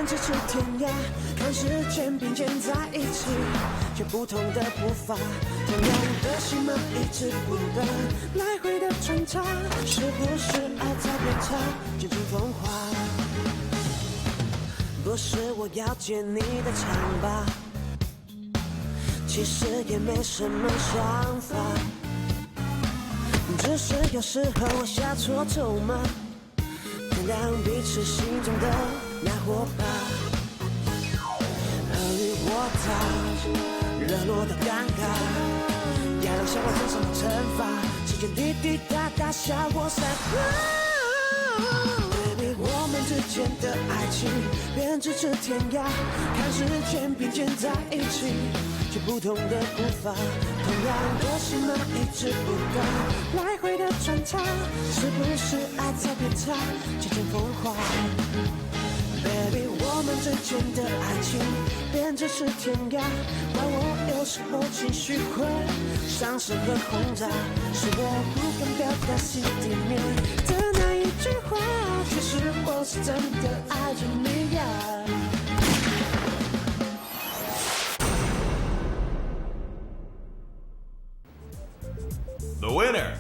咫尺天涯，看时间并肩在一起，却不同的步伐，同样的心门一直不断，来回的穿插，是不是爱在变差，渐渐风化？不是我要接你的长发，其实也没什么想法，只是有时候我下错筹码，点亮彼此心中的那火把。尔虞我诈，热络的尴尬，压量向我身上的惩罚，时间滴滴答答笑我散花。Baby， 我们之间的爱情便咫尺天涯，看时间并肩在一起，却不同的步伐，同样的心门一直不断，来回的穿插，是不是爱在变差，渐渐风化？ Baby， 我们之间的爱情便咫尺天涯，怪我有时候情绪会上升和轰炸，是我不敢表达心里面的那一句话，其实我是真的爱着你呀。 The winner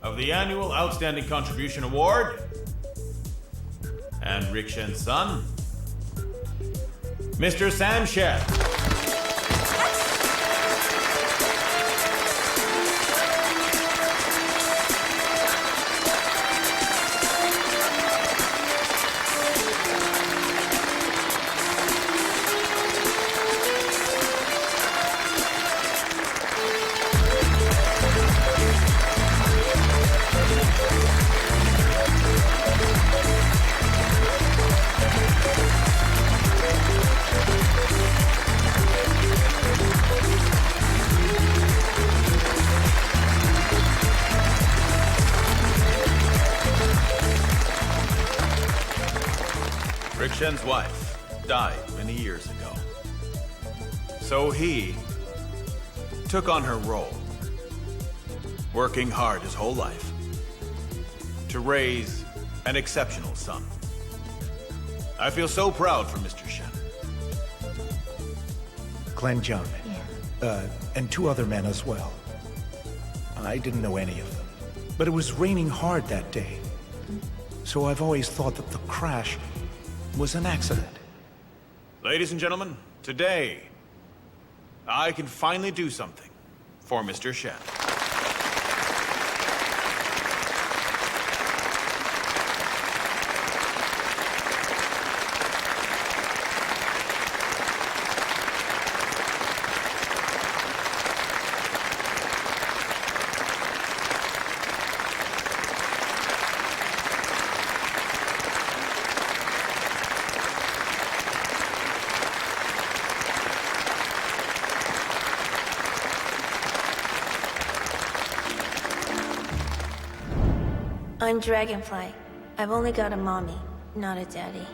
of the annual Outstanding Contribution Award and Rick Shen's son, Mr. Sam Shen. Rick Shen's wife died many years ago. So he took on her role, working hard his whole life to raise an exceptional son. I feel so proud for Mr. Shen. Glenn Jung. Yeah. And 2 other men as well. I didn't know any of them. But it was raining hard that day. So I've always thought that the crash was an accident. Ladies and gentlemen, today, I can finally do something for Mr. Shen. I'm Dragonfly. I've only got a mommy, not a daddy.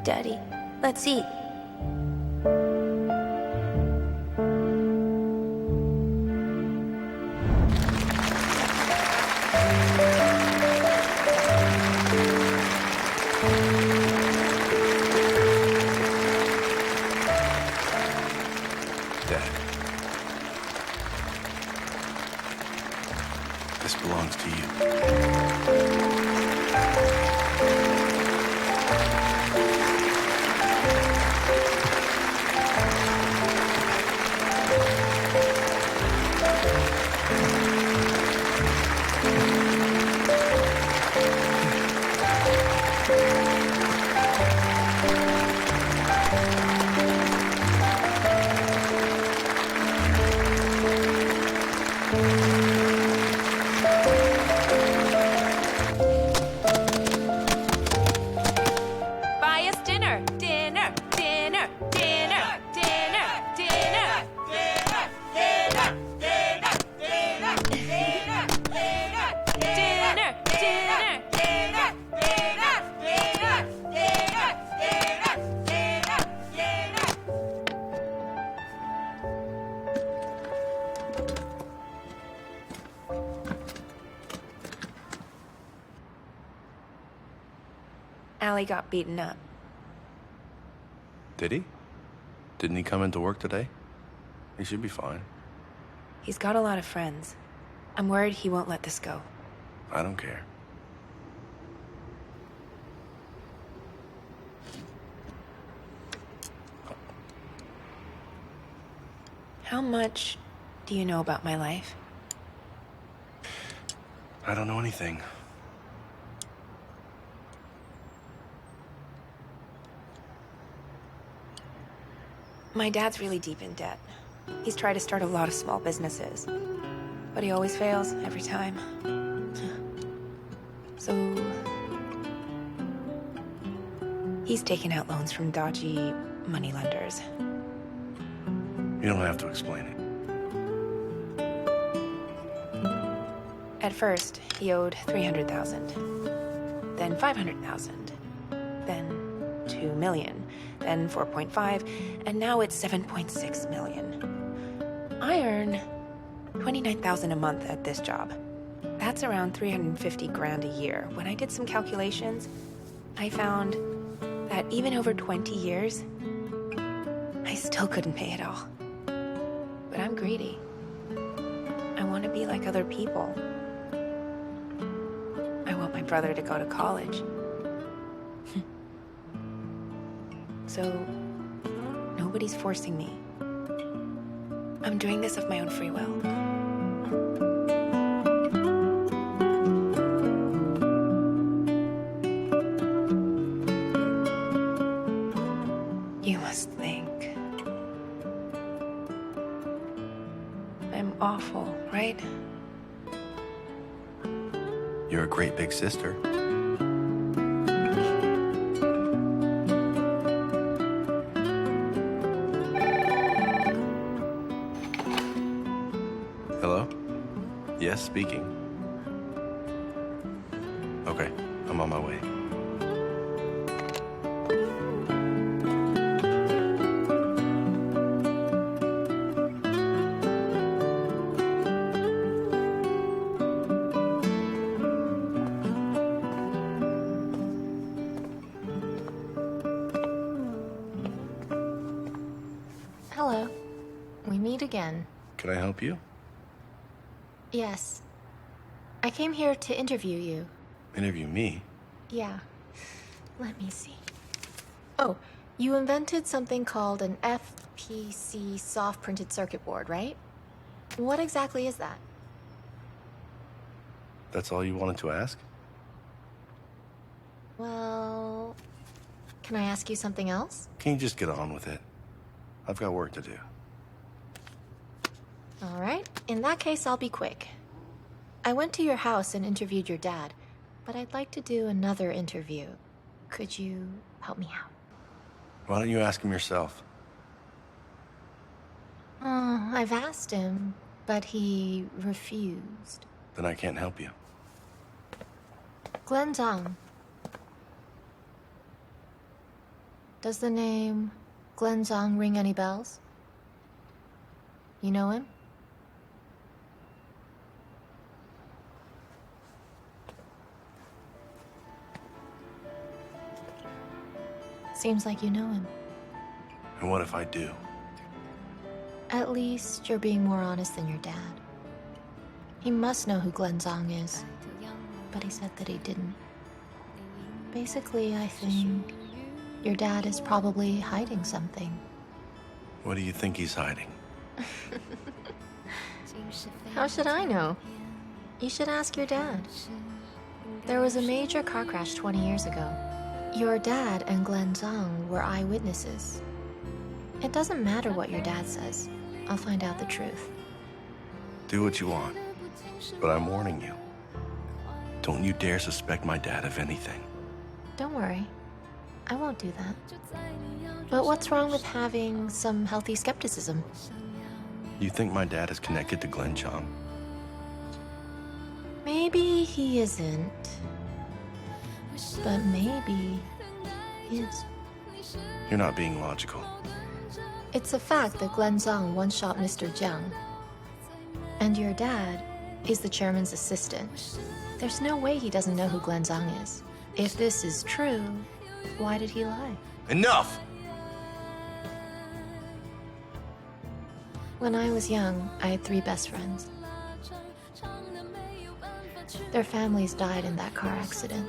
Daddy, let's eat. Dad, this belongs to you. Sally got beaten up. Did he? Didn't he come into work today? He should be fine. He's got a lot of friends. I'm worried he won't let this go. I don't care. How much do you know about my life? I don't know anything. My dad's really deep in debt. He's tried to start a lot of small businesses, but he always fails every time. So he's taken out loans from dodgy moneylenders. You don't have to explain it. At first, he owed $300,000, then $500,000, then $2 million, then $4.5, and now it's $7.6 million. I earn $29,000 a month at this job. That's around 350 grand a year. When I did some calculations, I found that even over 20 years, I still couldn't pay it all. But I'm greedy. I want to be like other people. I want my brother to go to college. So, nobody's forcing me. I'm doing this of my own free will. You must think I'm awful, right? You're a great big sister. Hello? Yes, speaking. Okay, I'm on my way. Hello. We meet again. Can I help you? Yes. I came here to interview you. Interview me? Yeah. Let me see. Oh, you invented something called an FPC soft printed circuit board, right? What exactly is that? That's all you wanted to ask? Well, can I ask you something else? Can you just get on with it? I've got work to do. All right. In that case, I'll be quick. I went to your house and interviewed your dad, but I'd like to do another interview. Could you help me out? Why don't you ask him yourself? Oh, I've asked him, but he refused. Then I can't help you. Glenn Zhang. Does the name Glenn Zhang ring any bells? You know him? Seems like you know him. And what if I do? At least you're being more honest than your dad. He must know who Glenn Zhang is, but he said that he didn't. Basically, I think your dad is probably hiding something. What do you think he's hiding? How should I know? You should ask your dad. There was a major car crash 20 years ago. Your dad and Glenn Zhang were eyewitnesses. It doesn't matter what your dad says. I'll find out the truth. Do what you want, but I'm warning you. Don't you dare suspect my dad of anything. Don't worry. I won't do that. But what's wrong with having some healthy skepticism? You think my dad is connected to Glenn Zhang? Maybe he isn't. But maybe he is. You're not being logical. It's a fact that Glenn Zhang once shot Mr. Jiang. And your dad is the chairman's assistant. There's no way he doesn't know who Glenn Zhang is. If this is true, Why did he lie? Enough! When I was young, I had 3 best friends. Their families died in that car accident.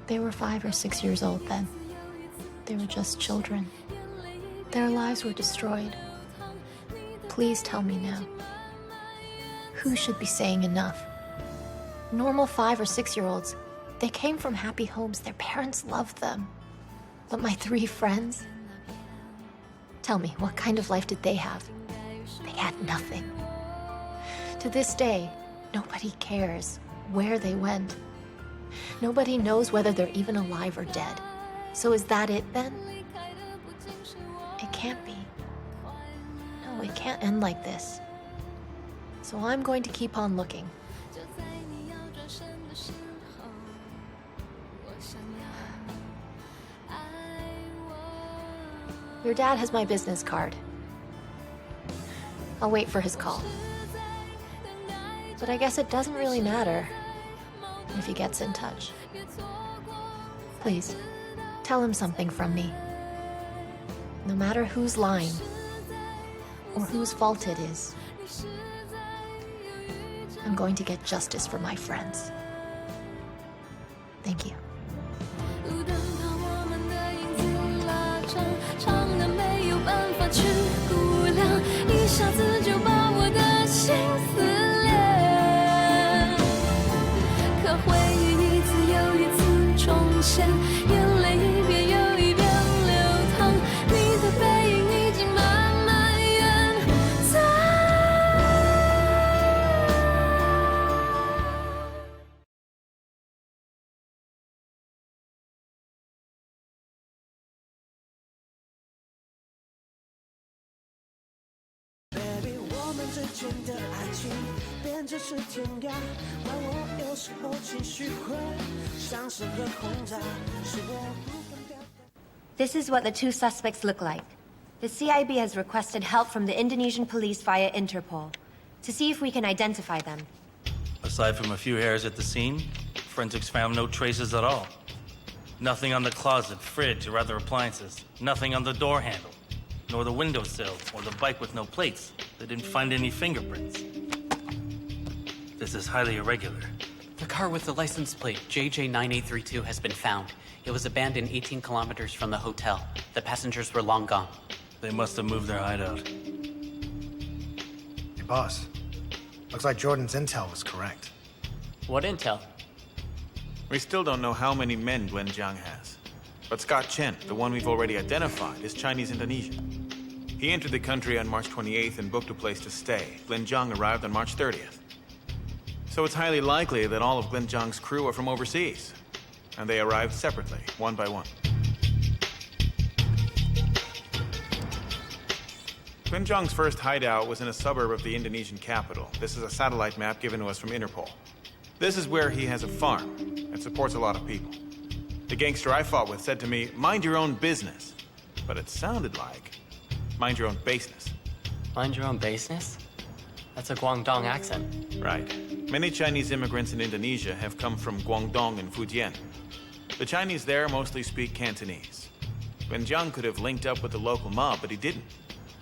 They were 5 or 6 years old then. They were just children. Their lives were destroyed. Please tell me now. Who should be saying enough? Normal 5 or 6-year-olds, they came from happy homes. Their parents loved them. But my 3 friends? Tell me, what kind of life did they have? They had nothing. To this day, nobody cares where they went. Nobody knows whether they're even alive or dead. So is that it then? It can't be. No, it can't end like this. So I'm going to keep on looking. Your dad has my business card. I'll wait for his call. But I guess it doesn't really matter if he gets in touch. Please, tell him something from me. No matter who's lying or whose fault it is, I'm going to get justice for my friends. Thank you. Baby， 我们之间的爱情变成是天涯，怪我有时候情绪会像是个轰炸，是我不敢表达。 This is what the 2 suspects look like. The CIB has requested help from the Indonesian police via Interpol to see if we can identify them. Aside from a few hairs at the scene, forensics found no traces at all. Nothing on the closet, fridge, or other appliances. Nothing on the door handle, nor the windowsill, or the bike with no plates. They didn't find any fingerprints. This is highly irregular. The car with the license plate, JJ9832, has been found. It was abandoned 18 kilometers from the hotel. The passengers were long gone. They must have moved their hideout. Hey, boss. Looks like Jordan's intel was correct. What intel? We still don't know how many men Glenn Zhang has. But Scott Chen, the one we've already identified, is Chinese-Indonesian. He entered the country on March 28th and booked a place to stay. Glenn Zhang arrived on March 30th. So it's highly likely that all of Glenn Zhang's crew are from overseas. And they arrived separately, one by one. Glenn Zhang's first hideout was in a suburb of the Indonesian capital. This is a satellite map given to us from Interpol. This is where he has a farm and supports a lot of people. The gangster I fought with said to me, "Mind your own business." But it sounded like, "Mind your own baseness." Mind your own business? That's a Guangdong accent. Right. Many Chinese immigrants in Indonesia have come from Guangdong and Fujian. The Chinese there mostly speak Cantonese. Glenn Zhang could have linked up with the local mob, but he didn't.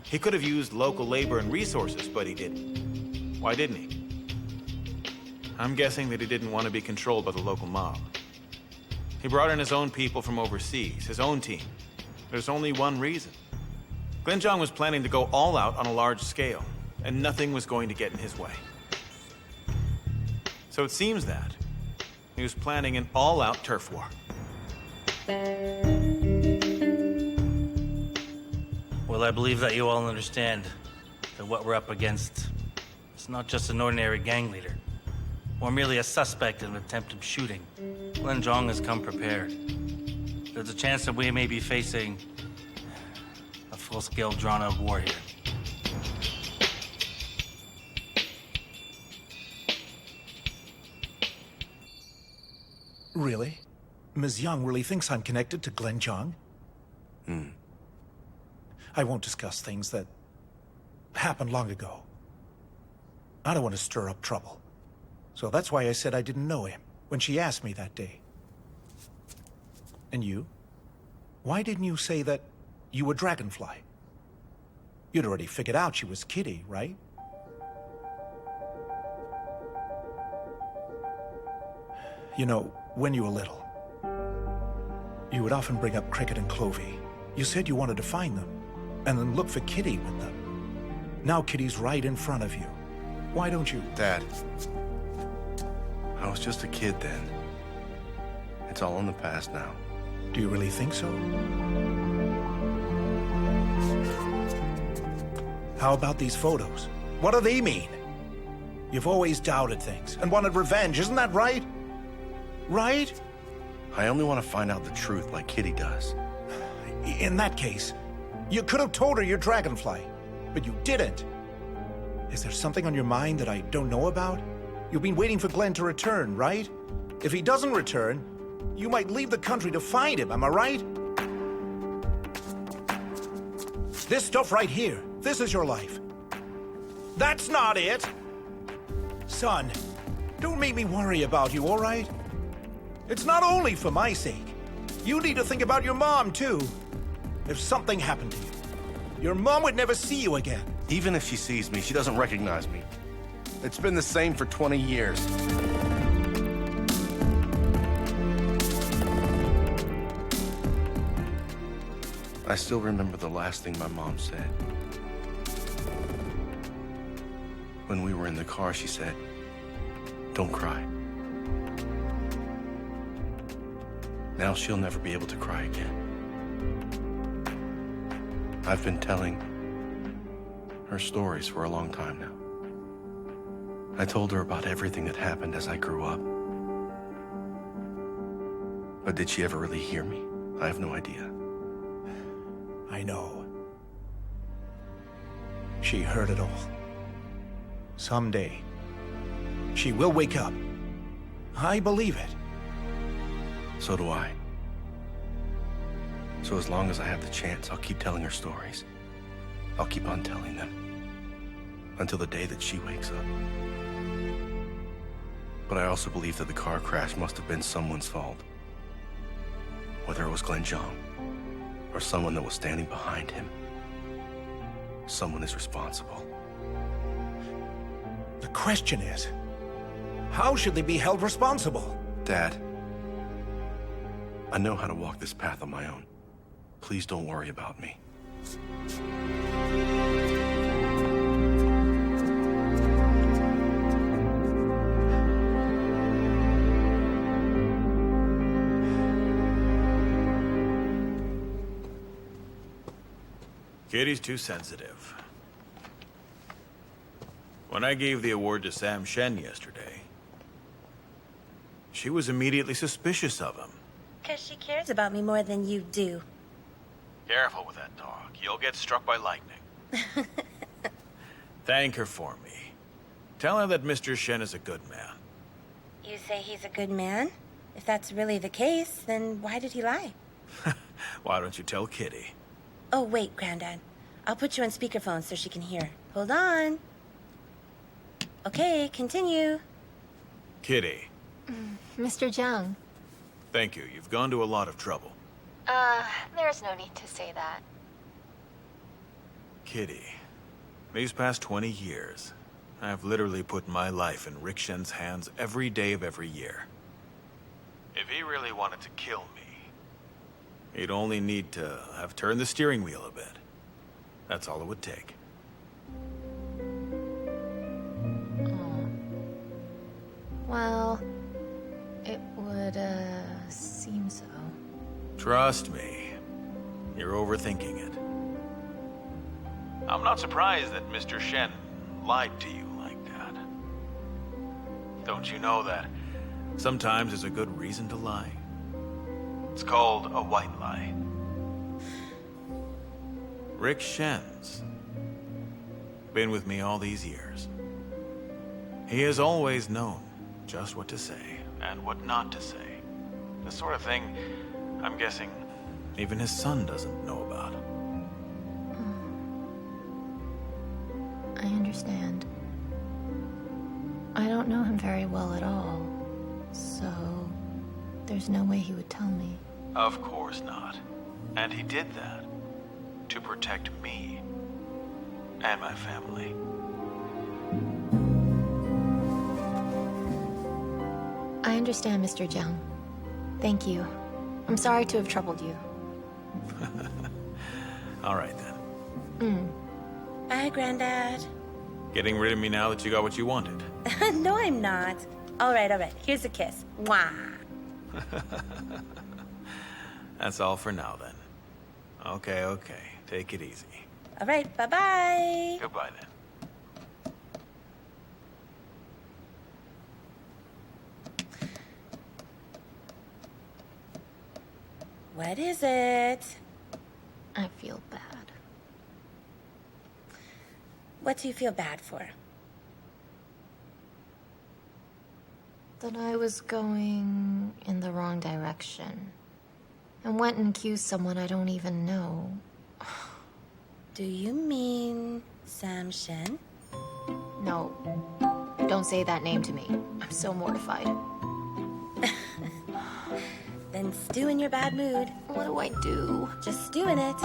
He could have used local labor and resources, but he didn't. Why didn't he? I'm guessing that he didn't want to be controlled by the local mob. He brought in his own people from overseas, his own team. There's only one reason. Glenn Zhang was planning to go all out on a large scale, and nothing was going to get in his way. So it seems that he was planning an all-out turf war. Well, I believe that you all understand that what we're up against is not just an ordinary gang leader, or merely a suspect in an attempted shooting. Glenn Zhang has come prepared. There's a chance that we may be facing a full-scale drawn-out war here. Really? Ms. Young really thinks I'm connected to Glenn Zhang? I won't discuss things that happened long ago. I don't want to stir up trouble. So that's why I said I didn't know him. when she asked me that day. And you? Why didn't you say that you were Dragonfly? You'd already figured out she was Kitty, right? You know, when you were little, you would often bring up Cricket and Clovy. You said you wanted to find them, and then look for Kitty with them. Now Kitty's right in front of you. Why don't you? Dad, I was just a kid then. It's all in the past now. Do you really think so? How about these photos? What do they mean? You've always doubted things and wanted revenge, isn't that right? Right? I only want to find out the truth like Kitty does. In that case, you could have told her you're Dragonfly, but you didn't. Is there something on your mind that I don't know about? You've been waiting for Glenn to return, right? If he doesn't return, you might leave the country to find him, am I right? This stuff right here, this is your life. That's not it! Son, don't make me worry about you, all right? It's not only for my sake. You need to think about your mom, too. If something happened to you, your mom would never see you again. Even if she sees me, she doesn't recognize me. It's been the same for 20 years. I still remember the last thing my mom said. When we were in the car, she said, "Don't cry." Now she'll never be able to cry again. I've been telling her stories for a long time now. I told her about everything that happened as I grew up. But did she ever really hear me? I have no idea. I know. She heard it all. Someday, she will wake up. I believe it. So do I. So as long as I have the chance, I'll keep telling her stories. I'll keep on telling them. Until the day that she wakes up. But I also believe that the car crash must have been someone's fault. Whether it was Glenn Zhang, or someone that was standing behind him. Someone is responsible. The question is, how should they be held responsible? Dad, I know how to walk this path on my own. Please don't worry about me. Kitty's too sensitive. When I gave the award to Sam Shen yesterday, she was immediately suspicious of him. 'Cause she cares about me more than you do. Careful with that dog. You'll get struck by lightning. Thank her for me. Tell her that Mr. Shen is a good man. You say he's a good man? If that's really the case, then why did he lie? Why don't you tell Kitty? Oh, wait, Granddad. I'll put you on speakerphone so she can hear. Hold on. Okay, continue. Kitty. Mr. Zhang. Thank you. You've gone to a lot of trouble. There's no need to say that. Kitty, these past 20 years, I've literally put my life in Rick Shen's hands every day of every year. If he really wanted to kill me, he'd only need to have turned the steering wheel a bit. That's all it would take. Well, it would, seem so. Trust me, you're overthinking it. I'm not surprised that Mr. Shen lied to you like that. Don't you know that sometimes there's a good reason to lie? It's called a white lie. Rick Shen's been with me all these years. He has always known just what to say and what not to say. The sort of thing I'm guessing even his son doesn't know about. I understand. I don't know him very well at all. So, there's no way he would tell me. Of course not. And he did that to protect me and my family. I understand, Mr. Jiang. Thank you. I'm sorry to have troubled you. All right, then. Bye, Granddad. Getting rid of me now that you got what you wanted. No, I'm not. All right. Here's a kiss. Mwah. That's all for now, then. Okay. Take it easy. All right, bye-bye. Goodbye, then. What is it? I feel bad. What do you feel bad for? That I was going in the wrong direction. And went and accused someone I don't even know. Do you mean Sam Shen? No. Don't say that name to me. I'm so mortified. Then stew in your bad mood. What do I do? Just stew in it.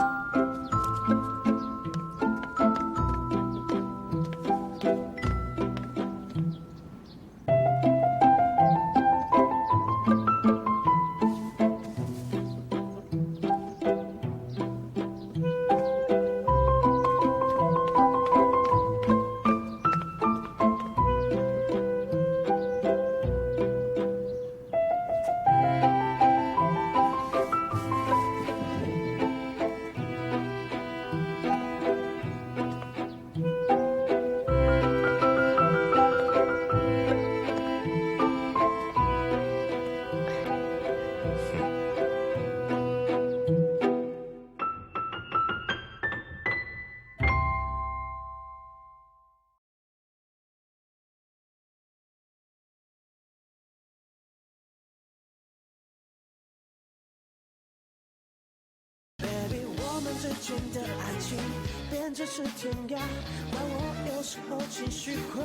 Baby， 我们之间的爱情变成是天涯，怪我有时候情绪会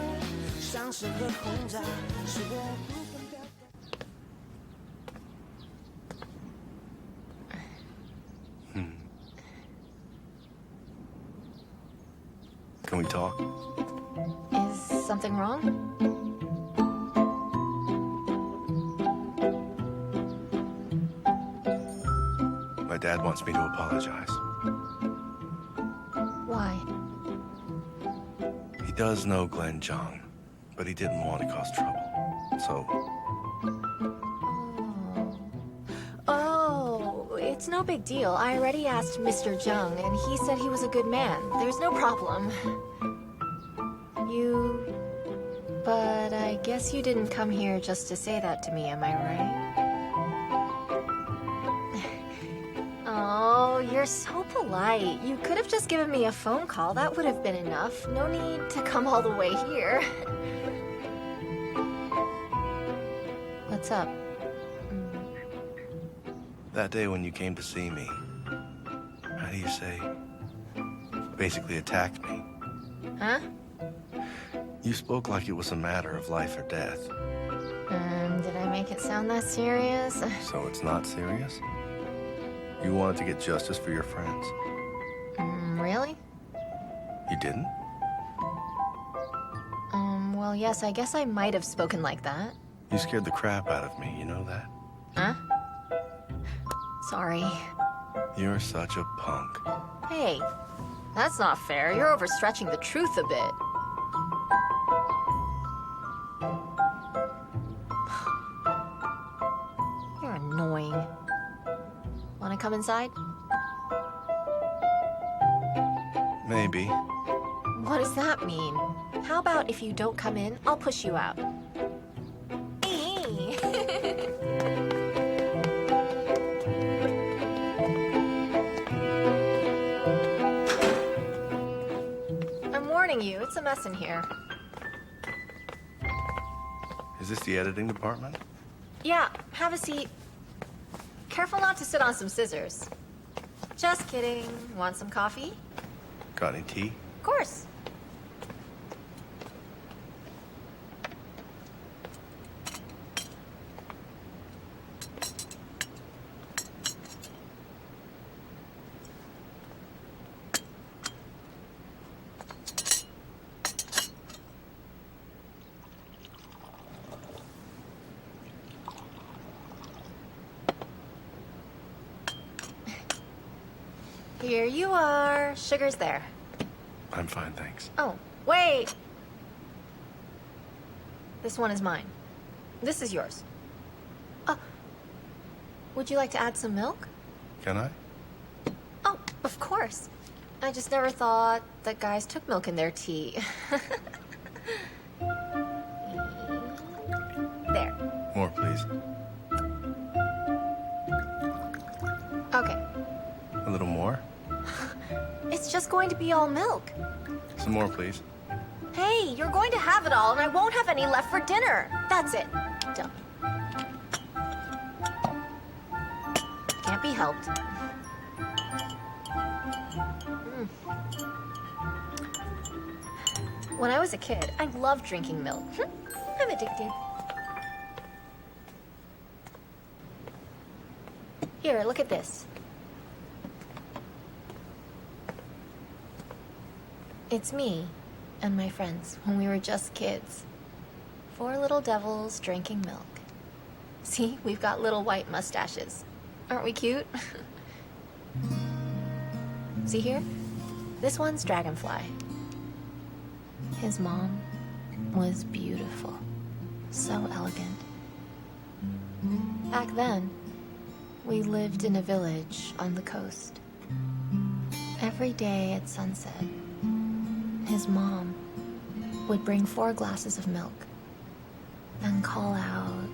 上升和轰炸，是我不分表达。Can we talk? Is something wrong? My dad wants me to apologize. Why? He does know Glenn Zhang, but he didn't want to cause trouble. So, Oh, it's no big deal. I already asked Mr. Zhang, and he said he was a good man. There's no problem. But I guess you didn't come here just to say that to me, am I right? Oh, you're so polite. You could have just given me a phone call. That would have been enough. No need to come all the way here. What's up? that day when you came to see me, how do you say, basically attacked me. Huh? You spoke like it was a matter of life or death. Did I make it sound that serious? So it's not serious? You wanted to get justice for your friends. Really? You didn't? Well, yes, I guess I might have spoken like that. You scared the crap out of me, you know that? Huh? Sorry. You're such a punk. Hey, that's not fair. You're overstretching the truth a bit. You're annoying. Wanna come inside? Maybe. What does that mean? How about if you don't come in, I'll push you out. I'm warning you, it's a mess in here. Is this the editing department? Yeah, have a seat. Careful not to sit on some scissors. Just kidding. Want some coffee? Got any tea? Of course. Here you are. Sugar's there. I'm fine, thanks. Oh, wait! This one is mine. This is yours. Oh, would you like to add some milk? Can I? Oh, of course. I just never thought that guys took milk in their tea. There. More, please. Okay. A little more? It's just going to be all milk. Some more, please. Hey, you're going to have it all, and I won't have any left for dinner. That's it. Done. Can't be helped. When I was a kid, I loved drinking milk. I'm addicted. Here, look at this. It's me and my friends when we were just kids. 4 little devils drinking milk. See, we've got little white mustaches. Aren't we cute? See here? This one's Dragonfly. His mom was beautiful. So elegant. Back then, we lived in a village on the coast. Every day at sunset, his mom would bring 4 glasses of milk and call out,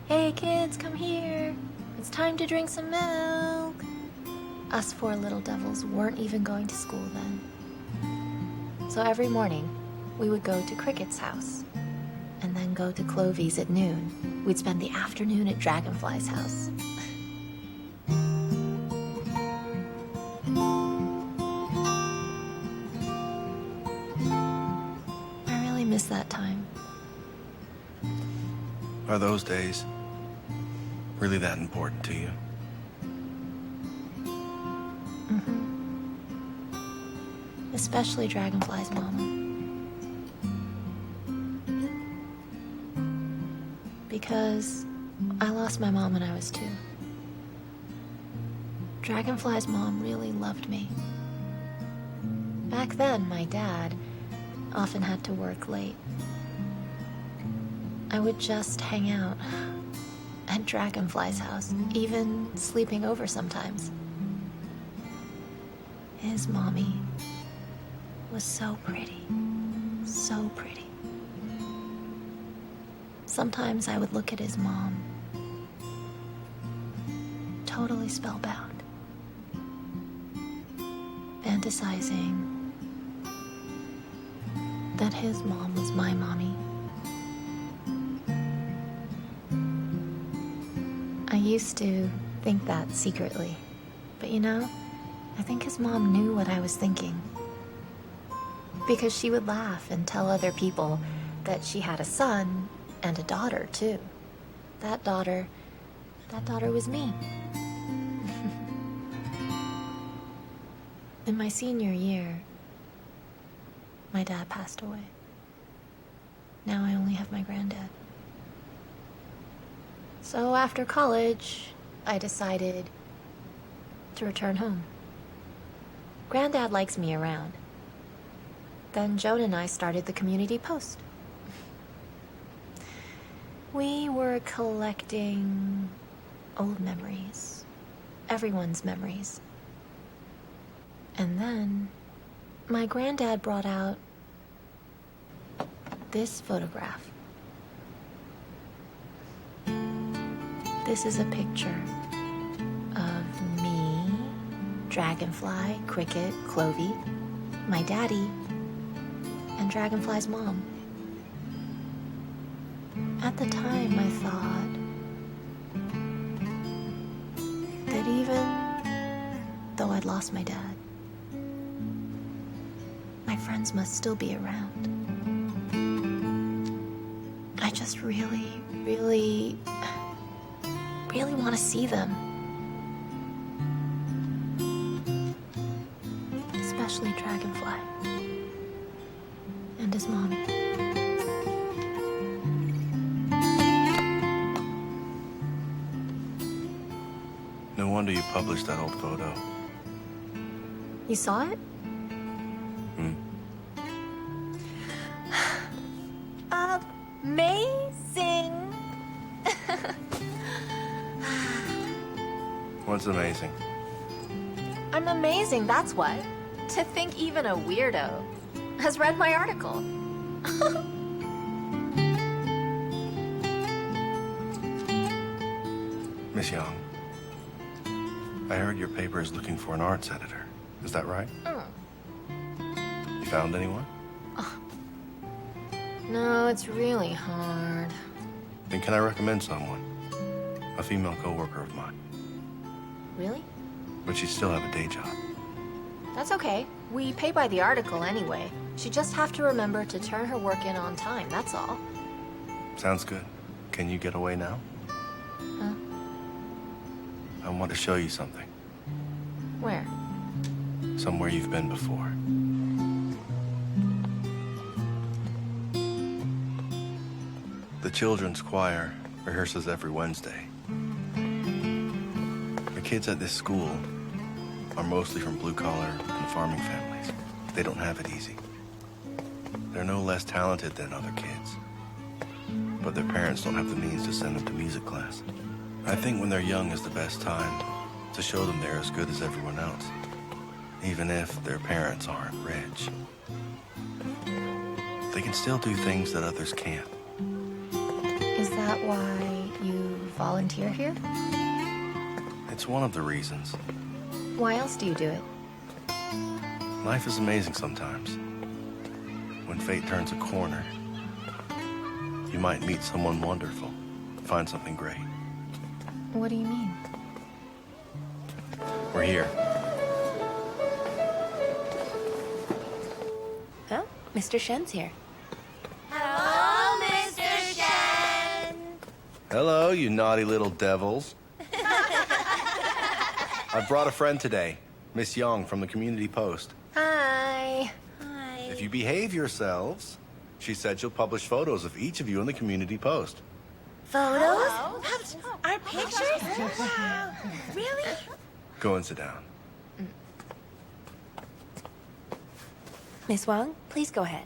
"Hey kids, come here. It's time to drink some milk." Us 4 little devils weren't even going to school then. So every morning, we would go to Cricket's house and then go to Clovy's at noon. We'd spend the afternoon at Dragonfly's house. I really miss that time. Are those days really that important to you? Especially Dragonfly's mama. Because I lost my mom when I was 2. Dragonfly's mom really loved me. Back then, my dad often had to work late. I would just hang out at Dragonfly's house, even sleeping over sometimes. His mommy was so pretty, so pretty. Sometimes I would look at his mom, totally spellbound, fantasizing that his mom was my mommy. I used to think that secretly, but you know, I think his mom knew what I was thinking. Because she would laugh and tell other people that she had a son and a daughter, too. That daughter was me. In my senior year, my dad passed away. Now I only have my granddad. So after college, I decided to return home. Granddad likes me around. Then Joan and I started the Community Post. We were collecting old memories, everyone's memories. And then my granddad brought out this photograph. This is a picture of me, Dragonfly, Cricket, Clovy, my daddy, and Dragonfly's mom. At the time, I thought that even though I'd lost my dad, my friends must still be around. I just really want to see them. Especially Dragonfly and his mommy. No wonder you published that old photo. You saw it? Amazing! What's amazing? I'm amazing, that's what. To think even a weirdo has read my article. Miss Young, I heard your paper is looking for an arts editor. Is that right? You found anyone? No, it's really hard. Then can I recommend someone? A female coworker of mine. Really? But she still have a day job. That's okay. We pay by the article anyway. She just have to remember to turn her work in on time, that's all. Sounds good. Can you get away now? Huh? I want to show you something. Where? Somewhere you've been before. The children's choir rehearses every Wednesday. The kids at this school are mostly from blue-collar and farming families. They don't have it easy. They're no less talented than other kids, but their parents don't have the means to send them to music class. I think when they're young is the best time to show them they're as good as everyone else, even if their parents aren't rich. They can still do things that others can't. Is that why you volunteer here? It's one of the reasons. Why else do you do it? Life is amazing sometimes. When fate turns a corner, you might meet someone wonderful, find something great. What do you mean? We're here. Oh, Mr. Shen's here. Hello, Mr. Shen! Hello, you naughty little devils. I brought a friend today, Miss Young from the Community Post. Hi. Hi. If you behave yourselves, she said she'll publish photos of each of you in the Community Post. Photos? Our pictures? Wow. Really? Go and sit down. Miss Wang, please go ahead.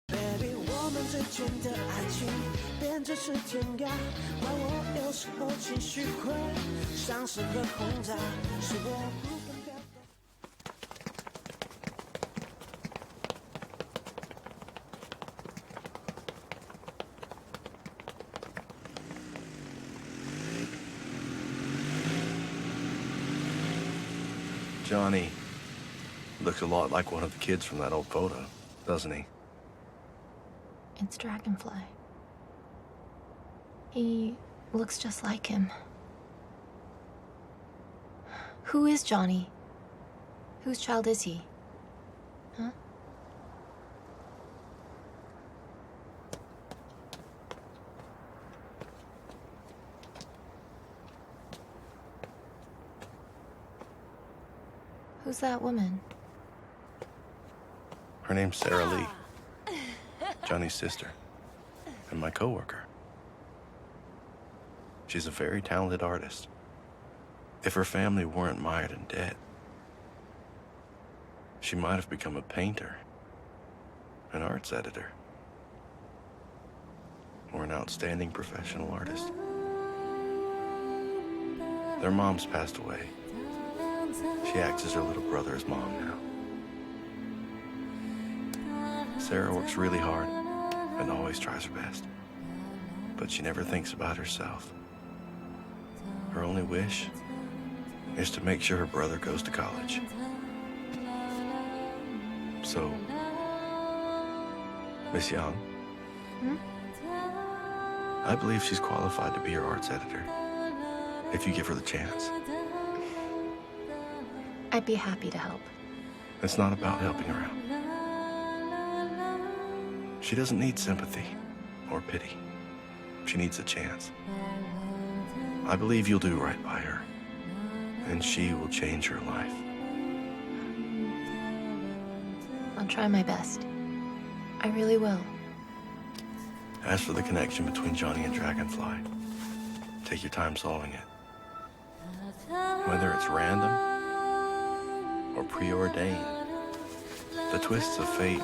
Baby， 我们之间的爱情变成是天涯，怪我有时候情绪会像是很轰炸，是我不敢表达。Johnny looks a lot like one of the kids from that old photo, doesn't he? It's Dragonfly. He looks just like him. Who is Johnny? Whose child is he? Huh? Who's that woman? Her name's Sarah Lee. Johnny's sister. And my coworker. She's a very talented artist. If her family weren't mired in debt, she might have become a painter, an arts editor, or an outstanding professional artist. Their mom's passed away. She acts as her little brother's mom now. Sarah works really hard and always tries her best, but she never thinks about herself. Her only wish is to make sure her brother goes to college. So, Miss Young, I believe she's qualified to be your arts editor, if you give her the chance. I'd be happy to help. It's not about helping her out. She doesn't need sympathy or pity. She needs a chance. I believe you'll do right by her, and she will change her life. I'll try my best. I really will. As for the connection between Johnny and Dragonfly, take your time solving it. Whether it's random or preordained, the twists of fate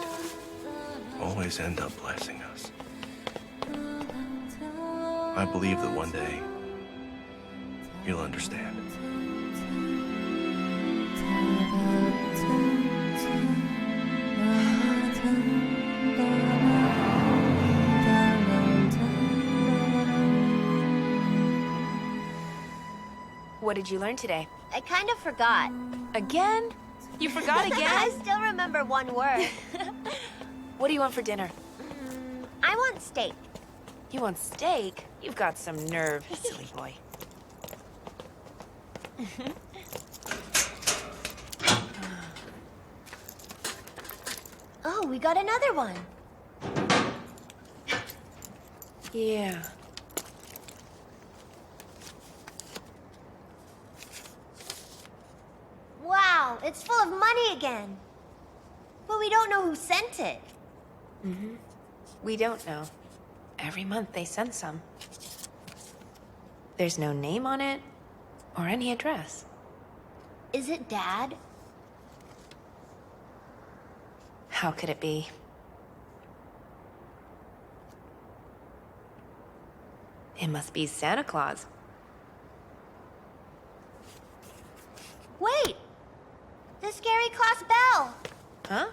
always end up blessing us. I believe that one day you'll understand. What did you learn today? I kind of forgot. Again? You forgot again? I still remember one word. What do you want for dinner? I want steak. You want steak? You've got some nerve, silly boy. Oh, we got another one. Yeah. Wow, it's full of money again. But we don't know who sent it. We don't know. Every month they send some. There's no name on it or any address. Is it Dad? How could it be? It must be Santa Claus. Wait! The scary class bell! Huh?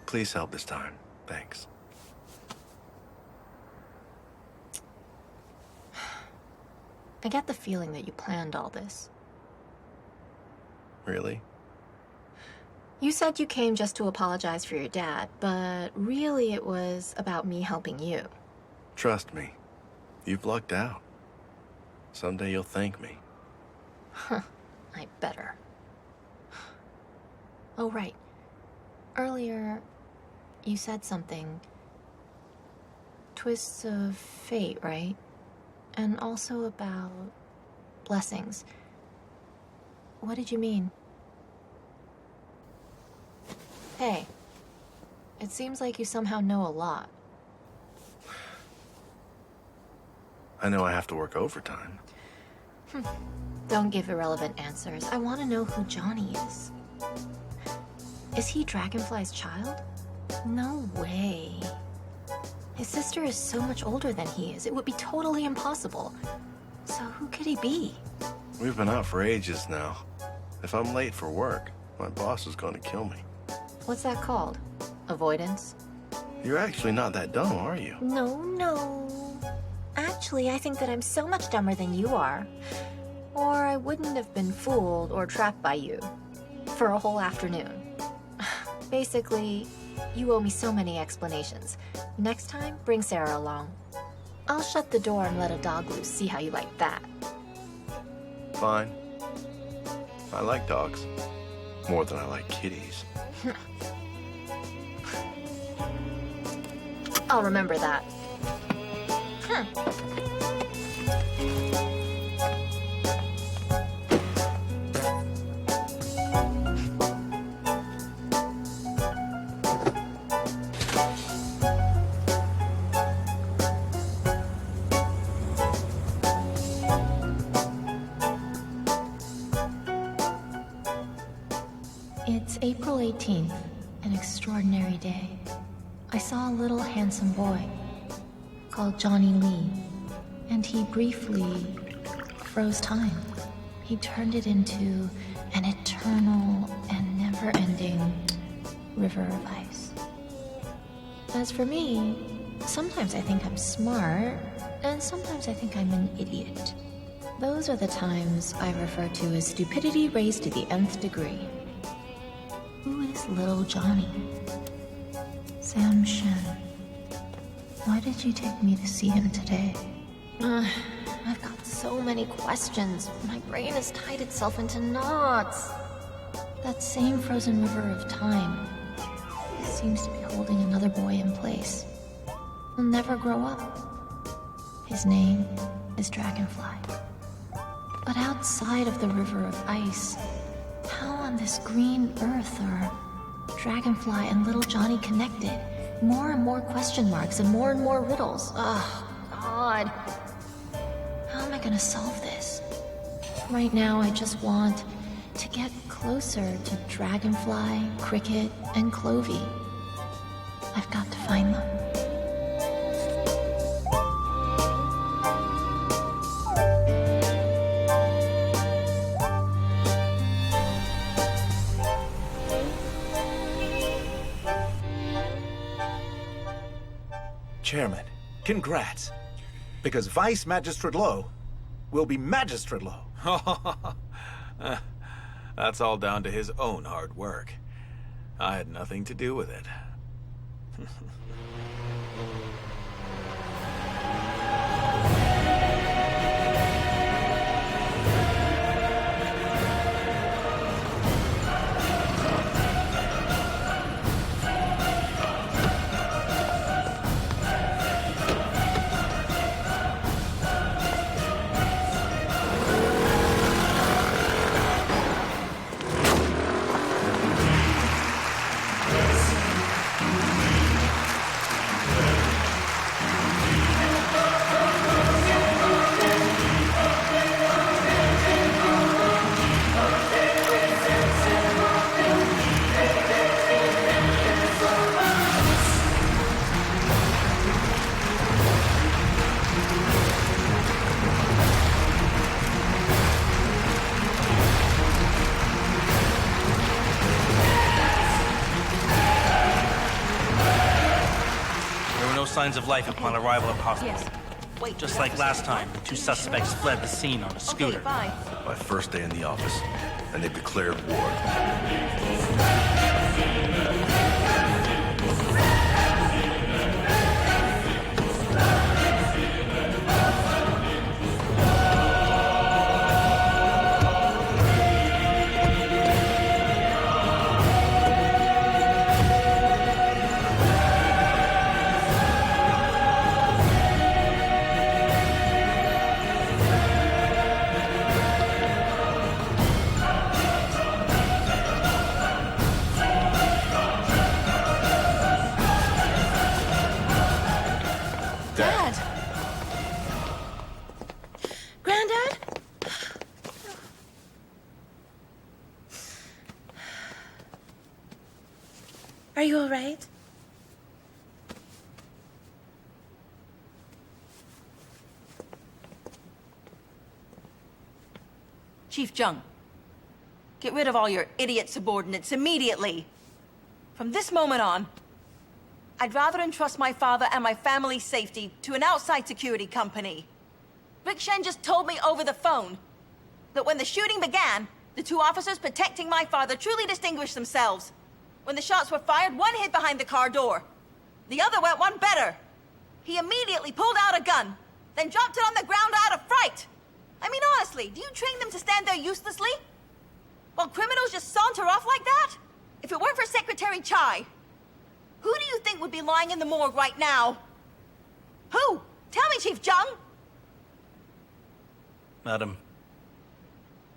Please help this time. Thanks. I get the feeling that you planned all this. Really? You said you came just to apologize for your dad, but really it was about me helping you. Trust me. You've lucked out. Someday you'll thank me. Huh, I better. Oh, right. Earlier, you said something. Twists of fate, right? And also about blessings. What did you mean? Hey, it seems like you somehow know a lot. I know I have to work overtime. Don't give irrelevant answers. I want to know who Johnny is. Is he Dragonfly's child? No way. His sister is so much older than he is. It would be totally impossible. So who could he be? We've been out for ages now. If I'm late for work, my boss is going to kill me. What's that called? Avoidance? You're actually not that dumb, are you? No. Actually, I think that I'm so much dumber than you are. Or I wouldn't have been fooled or trapped by you for a whole afternoon. Basically, you owe me so many explanations. Next time, bring Sarah along. I'll shut the door and let a dog loose, see how you like that. Fine. I like dogs. More than I like kitties. I'll remember that. It's April 18th, an extraordinary day. I saw a little handsome boy called Johnny Lee, and he briefly froze time. He turned it into an eternal and never-ending river of ice. As for me, sometimes I think I'm smart, and sometimes I think I'm an idiot. Those are the times I refer to as stupidity raised to the nth degree. Who is little Johnny? Sam Shen. Why did you take me to see him today? I've got so many questions. My brain has tied itself into knots. That same frozen river of time seems to be holding another boy in place. He'll never grow up. His name is Dragonfly. But outside of the river of ice, how on this green earth are Dragonfly and little Johnny connected? More and more question marks and more riddles. Oh, God. How am I gonna solve this? Right now, I just want to get closer to Dragonfly, Cricket, and Clovy. I've got to find them. Chairman, congrats. Because Vice Magistrate Low will be Magistrate Low. That's all down to his own hard work. I had nothing to do with it. Signs of life upon arrival at hospital. Yes. Wait, Just like last time, the two suspects fled the scene on a scooter. Okay, bye. My first day in the office, and they declared war. Are you all right? Chief Jung, get rid of all your idiot subordinates immediately. From this moment on, I'd rather entrust my father and my family's safety to an outside security company. Rick Shen just told me over the phone that when the shooting began, the two officers protecting my father truly distinguished themselves. When the shots were fired, one hid behind the car door. The other went one better. He immediately pulled out a gun, then dropped it on the ground out of fright. I mean, honestly, do you train them to stand there uselessly? While criminals just saunter off like that? If it weren't for Secretary Chai, who do you think would be lying in the morgue right now? Who? Tell me, Chief Jung! Madam,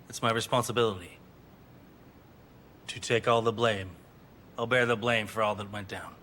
it's my responsibility to take all the blame. I'll bear the blame for all that went down.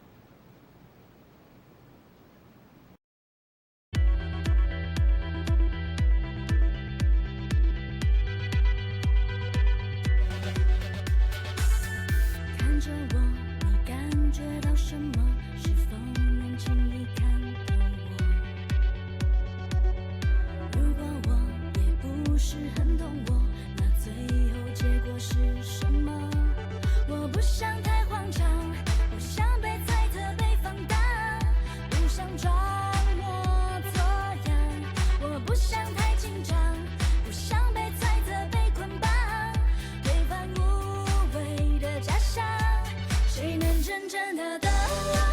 谁能真正的等我？